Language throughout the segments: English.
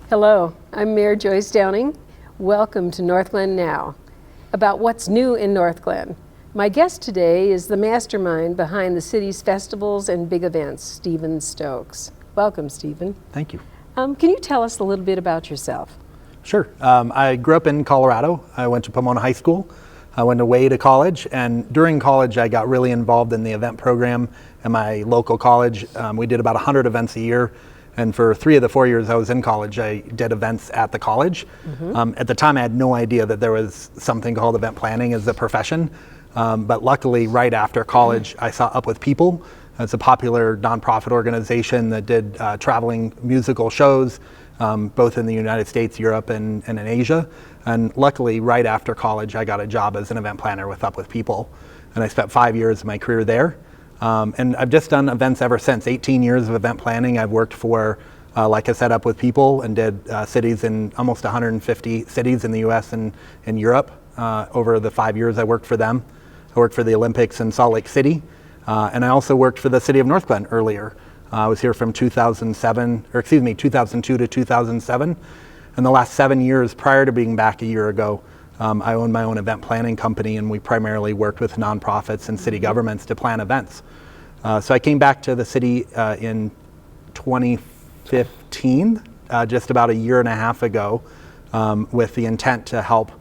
Hello, I'm Mayor Joyce Downing. Welcome to Northglenn Now. About what's new in Northglenn. My guest today is the mastermind behind the city's festivals and big events, Stephen Stokes. Welcome, Stephen. Thank you. Can you tell us a little bit about yourself? Sure. I grew up in Colorado. I went to Pomona High School. I went away to college, and during college I got really involved in the event program at my local college. We did about 100 events a year. And for 3 of the 4 years I was in college, I did events at the college. At the time, I had no idea that there was something called event planning as a profession. But luckily, right after college, I saw Up With People. It's a popular nonprofit organization that did traveling musical shows, both in the United States, Europe, and in Asia. And luckily, right after college, I got a job as an event planner with Up With People. And I spent 5 years of my career there. And I've just done events ever since. 18 years of event planning. I've worked for, like I said, Up With People, and did cities in almost 150 cities in the US and in Europe over the 5 years I worked for them. I worked for the Olympics in Salt Lake City. And I also worked for the city of Northglenn earlier. I was here from 2002 to 2007. And the last 7 years prior to being back a year ago, I owned my own event planning company, and we primarily worked with nonprofits and city governments to plan events. So I came back to the city in 2015, just about a year and a half ago, with the intent to help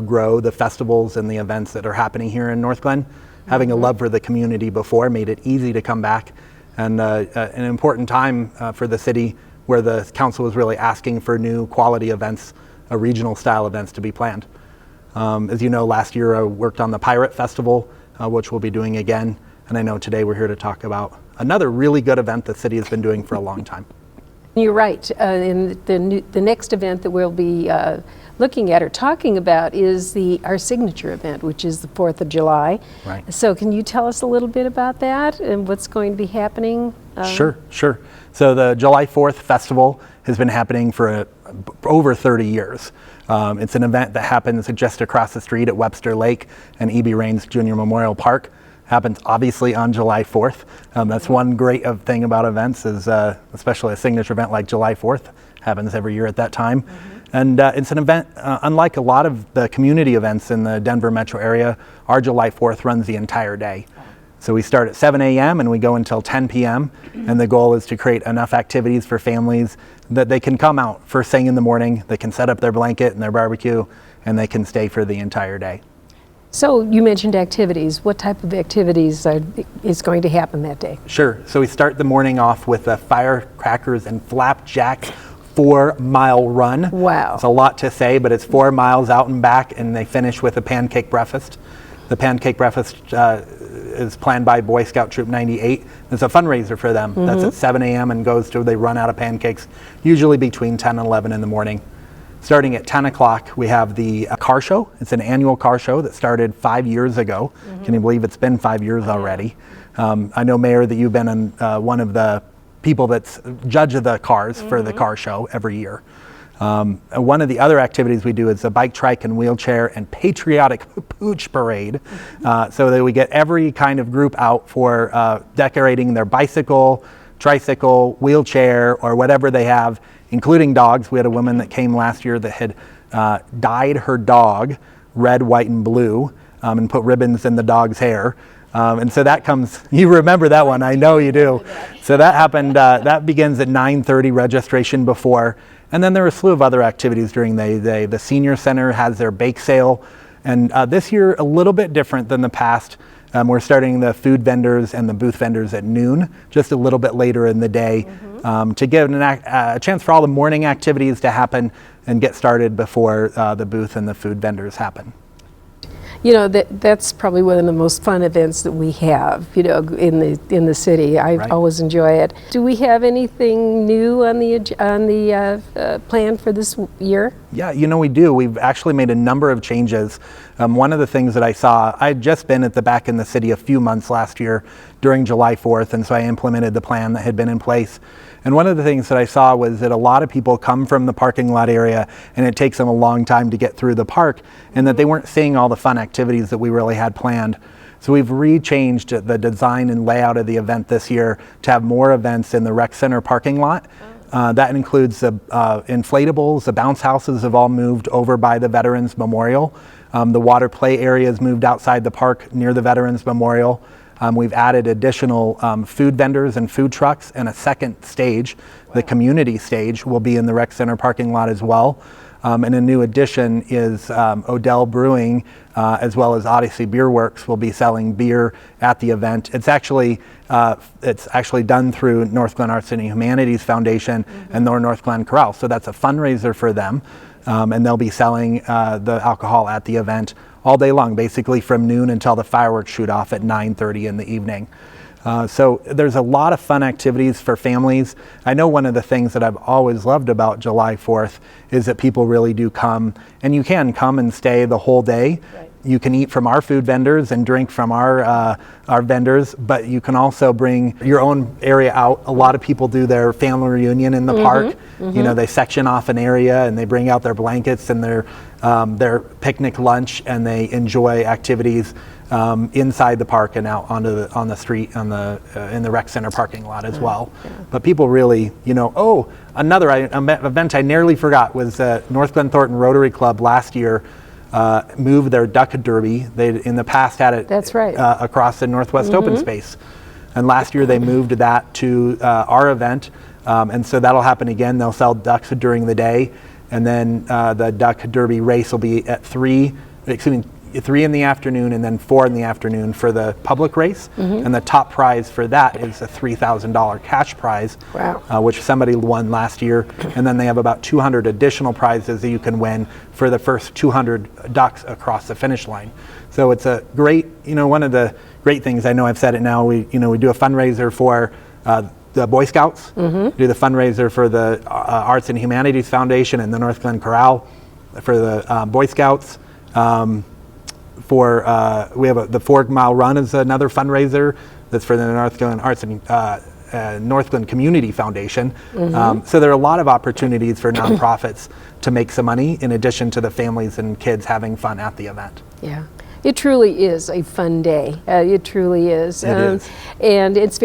grow the festivals and the events that are happening here in Northglenn. Having a love for the community before made it easy to come back, and an important time for the city where the council was really asking for new quality events, regional style events to be planned. As you know, last year I worked on the Pirate Festival, which we'll be doing again. And I know today we're here to talk about another really good event the city has been doing for a long time. You're right. In the next event that we'll be looking at or talking about is our signature event, which is the 4th of July. Right. So can you tell us a little bit about that and what's going to be happening? Sure. So the July 4th Festival has been happening for over 30 years. It's an event that happens just across the street at Webster Lake and E.B. Raines Jr. Memorial Park. Happens obviously on July 4th. That's one great thing about events is especially a signature event like July 4th happens every year at that time. And it's an event, unlike a lot of the community events in the Denver metro area, our July 4th runs the entire day. So we start at 7 a.m. and we go until 10 p.m. And the goal is to create enough activities for families that they can come out first thing in the morning, they can set up their blanket and their barbecue, and they can stay for the entire day. So you mentioned activities. What type of activities is going to happen that day? Sure. So we start the morning off with a firecrackers and flapjacks 4-mile run. Wow. It's a lot to say, but it's 4 miles out and back, and they finish with a pancake breakfast. The pancake breakfast is planned by Boy Scout Troop 98. It's a fundraiser for them. That's at 7 a.m. and goes to, they run out of pancakes, usually between 10 and 11 in the morning. Starting at 10 o'clock, we have the car show. It's an annual car show that started 5 years ago. Can you believe it's been 5 years already? I know, Mayor, that you've been one of the people that's judge of the cars for the car show every year. One of the other activities we do is a bike, trike, and wheelchair and patriotic pooch parade, so that we get every kind of group out for decorating their bicycle, tricycle, wheelchair, or whatever they have, including dogs. We had a woman that came last year that had dyed her dog red, white, and blue, and put ribbons in the dog's hair. And so that comes, you remember that one, I know you do. So that happened, that begins at 9:30 registration before. And then there are a slew of other activities during the day. The senior center has their bake sale. And this year, a little bit different than the past. We're starting the food vendors and the booth vendors at noon, just a little bit later in the day, to give a chance for all the morning activities to happen and get started before the booth and the food vendors happen. You know, that's probably one of the most fun events that we have, you know, in the city. I always enjoy it. Do we have anything new on the plan for this year? Yeah, you know, we do. We've actually made a number of changes. One of the things that I saw, I had just been back in the city a few months last year during July 4th, and so I implemented the plan that had been in place. And one of the things that I saw was that a lot of people come from the parking lot area and it takes them a long time to get through the park, and that they weren't seeing all the fun activities that we really had planned. So we've rechanged the design and layout of the event this year to have more events in the rec center parking lot. That includes the inflatables. The bounce houses have all moved over by the Veterans Memorial. The water play area is moved outside the park near the Veterans Memorial. We've added additional food vendors and food trucks, and a second stage, the community stage, will be in the rec center parking lot as well. And a new addition is Odell Brewing, as well as Odyssey Beer Works will be selling beer at the event. It's actually done through Northglenn Arts and Humanities Foundation and the Northglenn Corral. So that's a fundraiser for them, and they'll be selling the alcohol at the event all day long, basically from noon until the fireworks shoot off at 9:30 in the evening. So there's a lot of fun activities for families. I know one of the things that I've always loved about July 4th is that people really do come, and you can come and stay the whole day. Right. You can eat from our food vendors and drink from our vendors, but you can also bring your own area out. A lot of people do their family reunion in the park. You know, they section off an area and they bring out their blankets and their picnic lunch, and they enjoy activities inside the park and out on the street in the rec center parking lot as well. Yeah. But people really, another event I nearly forgot was Northglenn Thornton Rotary Club last year moved their duck derby. They in the past had it That's right. Across the Northwest open space, and last year they moved that to our event, and so that'll happen again. They'll sell ducks during the day, and then the duck derby race will be at 3 in the afternoon and then 4 in the afternoon for the public race. And the top prize for that is a $3,000 cash prize, which somebody won last year. And then they have about 200 additional prizes that you can win for the first 200 ducks across the finish line. So it's a great, one of the great things, I know I've said it now, we do a fundraiser for the Boy Scouts, do the fundraiser for the Arts and Humanities Foundation and the Northglenn Corral for the Boy Scouts. We have the 4 Mile Run is another fundraiser that's for the Northglenn Arts and Northglenn Community Foundation. So there are a lot of opportunities for nonprofits to make some money in addition to the families and kids having fun at the event. Yeah. It truly is a fun day. It truly is. It is. And it's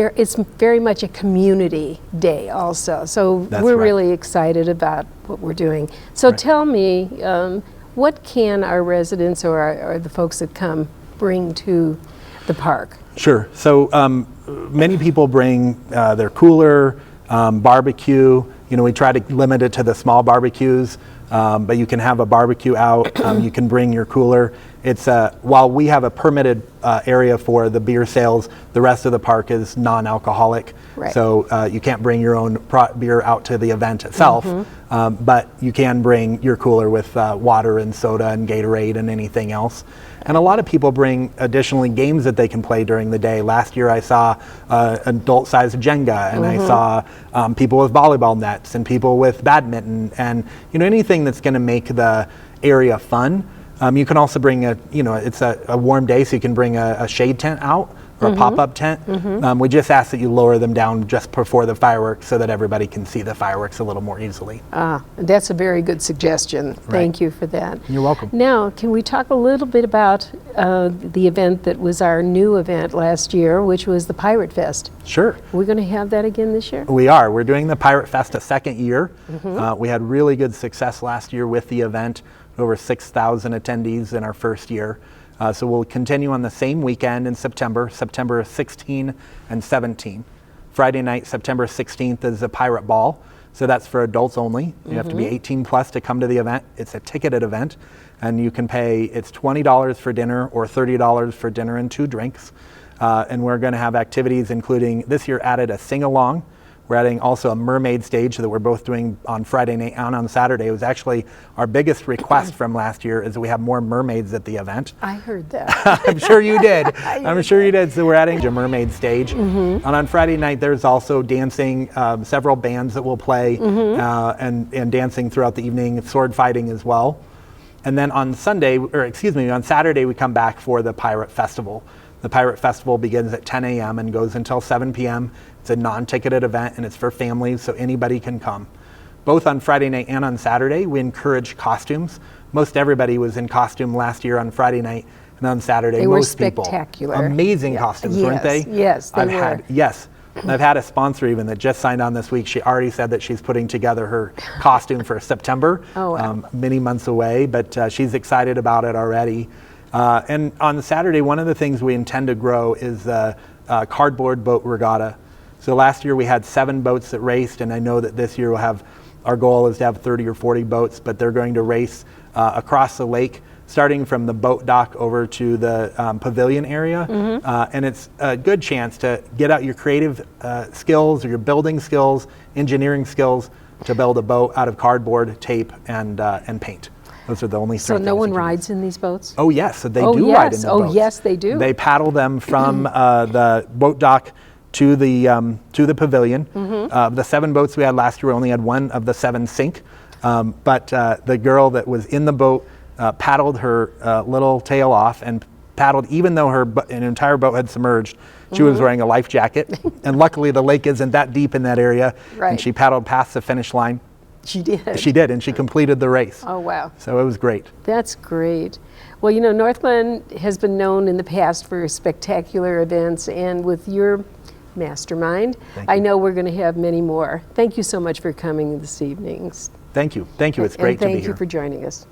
very much a community day also. So we're really excited about what we're doing. So tell me, what can our residents or the folks that come bring to the park? Sure. So many people bring their cooler, barbecue. We try to limit it to the small barbecues, but you can have a barbecue out. You can bring your cooler. It's while we have a permitted area for the beer sales, the rest of the park is non-alcoholic. Right. So you can't bring your own beer out to the event itself, but you can bring your cooler with water and soda and Gatorade and anything else. And a lot of people bring additionally games that they can play during the day. Last year I saw adult-sized Jenga, and I saw people with volleyball nets and people with badminton, and anything that's going to make the area fun. You can also bring it's a warm day, so you can bring a shade tent out or a pop-up tent. We just ask that you lower them down just before the fireworks so that everybody can see the fireworks a little more easily. That's a very good suggestion. Thank you for that. You're welcome. Now, can we talk a little bit about the event that was our new event last year, which was the Pirate Fest? Sure. Are we going to have that again this year? We are. We're doing the Pirate Fest a second year. We had really good success last year with the event. Over 6,000 attendees in our first year. So we'll continue on the same weekend in September 16 and 17. Friday night, September 16th, is a Pirate Ball. So that's for adults only. You have to be 18 plus to come to the event. It's a ticketed event, and you can pay, it's $20 for dinner or $30 for dinner and 2 drinks. And we're going to have activities including, this year added a sing-along. We're adding also a mermaid stage that we're both doing on Friday night and on Saturday. It was actually our biggest request from last year is that we have more mermaids at the event. I heard that. I'm sure you did. I'm sure you did. So we're adding a mermaid stage. And on Friday night, there's also dancing, several bands that will play and dancing throughout the evening, sword fighting as well. And then on on Saturday, we come back for the Pirate Festival. The Pirate Festival begins at 10 a.m. and goes until 7 p.m. It's a non-ticketed event, and it's for families, so anybody can come. Both on Friday night and on Saturday, we encourage costumes. Most everybody was in costume last year on Friday night, and on Saturday, they were most people. spectacular. Amazing costumes, weren't they? Yes, they were. Yes. I've had a sponsor even that just signed on this week. She already said that she's putting together her costume for September. Oh, wow. Many months away, but she's excited about it already. And on Saturday, one of the things we intend to grow is the cardboard boat regatta. So last year we had 7 boats that raced, and I know that this year we'll have, our goal is to have 30 or 40 boats, but they're going to race across the lake, starting from the boat dock over to the pavilion area. And it's a good chance to get out your creative skills, or your building skills, engineering skills, to build a boat out of cardboard, tape, and paint. Those are the only. So no one rides in these boats? Oh yes, so they do ride in the boats. Oh yes, they do. They paddle them from the boat dock to the pavilion. The 7 boats we had last year, we only had 1 of the 7 sink. But the girl that was in the boat paddled her little tail off and paddled, even though an entire boat had submerged. She was wearing a life jacket, and luckily the lake isn't that deep in that area. Right. And she paddled past the finish line. She did. She did, and she completed the race. Oh wow. So it was great. That's great. Well, you know, Northglenn has been known in the past for spectacular events, and with your mastermind, I know we're going to have many more. Thank you so much for coming this evening. Thank you. Thank you. It's great to be here. Thank you for joining us.